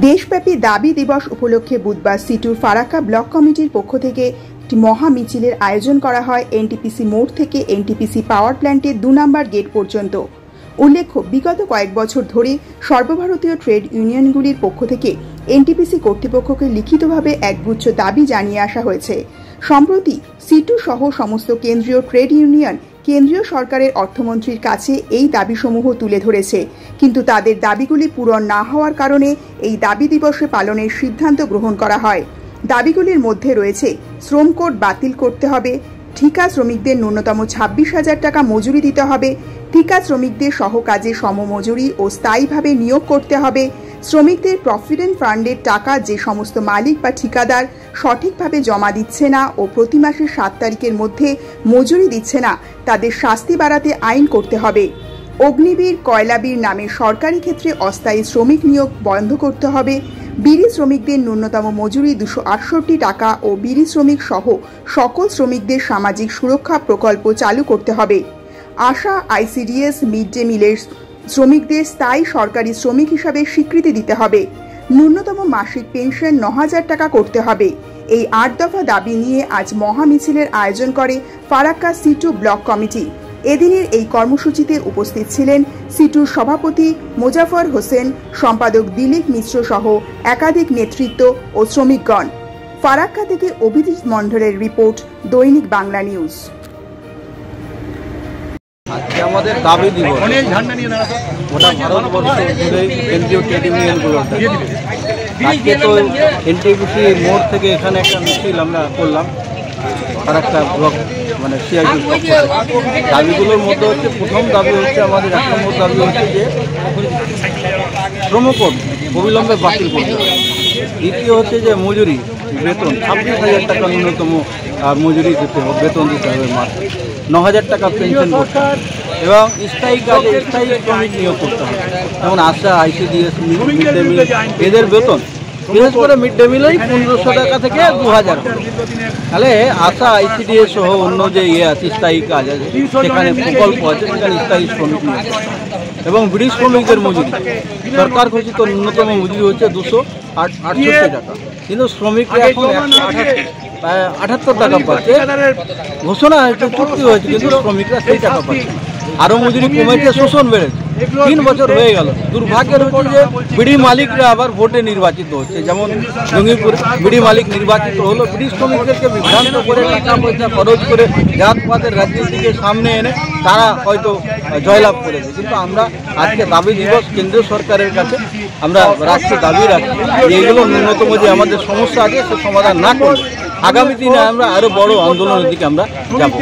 দেশব্যাপী দাবি দিবস উপলক্ষে বুধবার সিটুর ফারাক্কা ব্লক কমিটির পক্ষ থেকে একটি মহা মিছিলের আয়োজন করা হয় এনটিপিসি মোড় থেকে এনটিপিসি পাওয়ার প্ল্যান্টের 2 নম্বর গেট পর্যন্ত। উল্লেখ্য, বিগত কয়েক বছর ধরে সর্বভারতীয় ট্রেড ইউনিয়নগুলির পক্ষ থেকে এনটিপিসি কর্তৃপক্ষকে লিখিতভাবে একগুচ্ছ দাবি জানিয়ে আসা হয়েছে। সম্প্রতি সিটু সহ সমস্ত কেন্দ্রীয় ট্রেড ইউনিয়ন কেন্দ্রীয় সরকারের অর্থমন্ত্রীর কাছে এই দাবিসমূহ তুলে ধরেছে, কিন্তু তাদের দাবিগুলি পূরণ না হওয়ার কারণে এই দাবি দিবসে পালনের সিদ্ধান্ত গ্রহণ করা হয়। দাবিগুলির মধ্যে রয়েছে শ্রম কোড বাতিল করতে হবে, ঠিকা শ্রমিকদের ন্যূনতম 26,000 টাকা মজুরি দিতে হবে, ঠিকা শ্রমিকদের সহকাজে সমমজুরি ও স্থায়ীভাবে নিয়োগ করতে হবে, শ্রমিকদের প্রভিডেন্ট ফান্ডের টাকা যে সমস্ত মালিক বা ঠিকাদার সঠিকভাবে জমা দিচ্ছে না ও প্রতি মাসের 7 তারিখের মধ্যে মজুরি দিচ্ছে না তাদের শাস্তি বাড়াতে আইন করতে হবে, অগ্নিবীর কয়লাবীর নামে সরকারি ক্ষেত্রে অস্থায়ী শ্রমিক নিয়োগ বন্ধ করতে হবে, বিড়ি শ্রমিকদের ন্যূনতম মজুরি 268 টাকা ও বিড়ি শ্রমিক সহ সকল শ্রমিকদের সামাজিক সুরক্ষা প্রকল্প চালু করতে হবে, আশা আইসিডিএস মিড ডে মিলের শ্রমিকদের স্থায়ী সরকারি শ্রমিক হিসাবে স্বীকৃতি দিতে হবে, ন্যূনতম মাসিক পেনশন 9,000 টাকা করতে হবে। এই 8 দফা দাবি নিয়ে আজ মহা মিছিলের আয়োজন করে ফারাক্কা সিটু ব্লক কমিটি। এদিনের এই কর্মসূচিতে উপস্থিত ছিলেন সিটুর সভাপতি মোজাফর হোসেন, সম্পাদক দিলীপ মিশ্র সহ একাধিক নেতৃত্ব ও শ্রমিকগণ। ফারাক্কা থেকে অভিজিৎ মন্ডলের রিপোর্ট, দৈনিক বাংলা নিউজ। আমাদের দাবি দিবস গোটা ভারতবর্ষে কেন্দ্রীয় ট্রেড ইউনিয়নগুলো আজকে তো এনটিপিসি মোড় থেকে এখানে একটা মিছিল আমরা করলাম ফারাক্কা ব্লক মানে সিআইটির পক্ষ থেকে। দাবিগুলোর মধ্যে হচ্ছে, প্রথম দাবি হচ্ছে আমাদের 1 নম্বর দাবি হচ্ছে যে শ্রম কোড অবিলম্বে বাতিল করতে হবে। দ্বিতীয় হচ্ছে যে মজুরি বেতন 26,000 টাকা ন্যূনতম মজুরি দিতে হবে, বেতন দিতে হবে মাসে, 9,000 টাকা পেনশন করতে হবে এবং স্থায়ী কাজে স্থায়ী শ্রমিক নিয়োগ করতে হবে। যেমন আশা আইসিডিএস মিড ডে মিল এদের বেতন বিশেষ করে মিড ডে মিলেই 1,500 টাকা থেকে 2,000। তাহলে আশা আইসিডিএস সহ অন্য যে আছে স্থায়ী কাজ আছে সেখানে প্রকল্প আছে, সেখানে স্থায়ী শ্রমিক নিয়োগ এবং বিড়ি শ্রমিকদের মজুরি সরকার ঘোষিত ন্যূনতম মজুরি হচ্ছে 268 টাকা, কিন্তু শ্রমিকরা এখন 178 টাকা পাচ্ছে। ঘোষণা হয়েছে, চুক্তি হয়েছে, কিন্তু শ্রমিকরা সেই টাকা পাচ্ছে। আরও মজুরি কমেছে, শোষণ বেড়েছে। 3 বছর হয়ে গেল। দুর্ভাগ্যের হচ্ছে যে বিড়ি মালিকরা আবার ভোটে নির্বাচিত হচ্ছে। যেমন জঙ্গিপুর বিড়ি মালিক নির্বাচিত হলো, বিড়ি শ্রমিকদেরকে বিভ্রান্ত করে টাকা পয়সা খরচ করে জাতপাতের রাজনীতিকে সামনে এনে তারা হয়তো জয়লাভ করেছে। কিন্তু আমরা আজকে দাবি দিবস কেন্দ্রীয় সরকারের কাছে আমরা রাষ্ট্রীয় দাবি রাখি যে এগুলো ন্যূনতম যে আমাদের সমস্যা আছে সে সমাধান না করে আগামী দিনে আমরা আরও বড় আন্দোলনের দিকে আমরা যাব।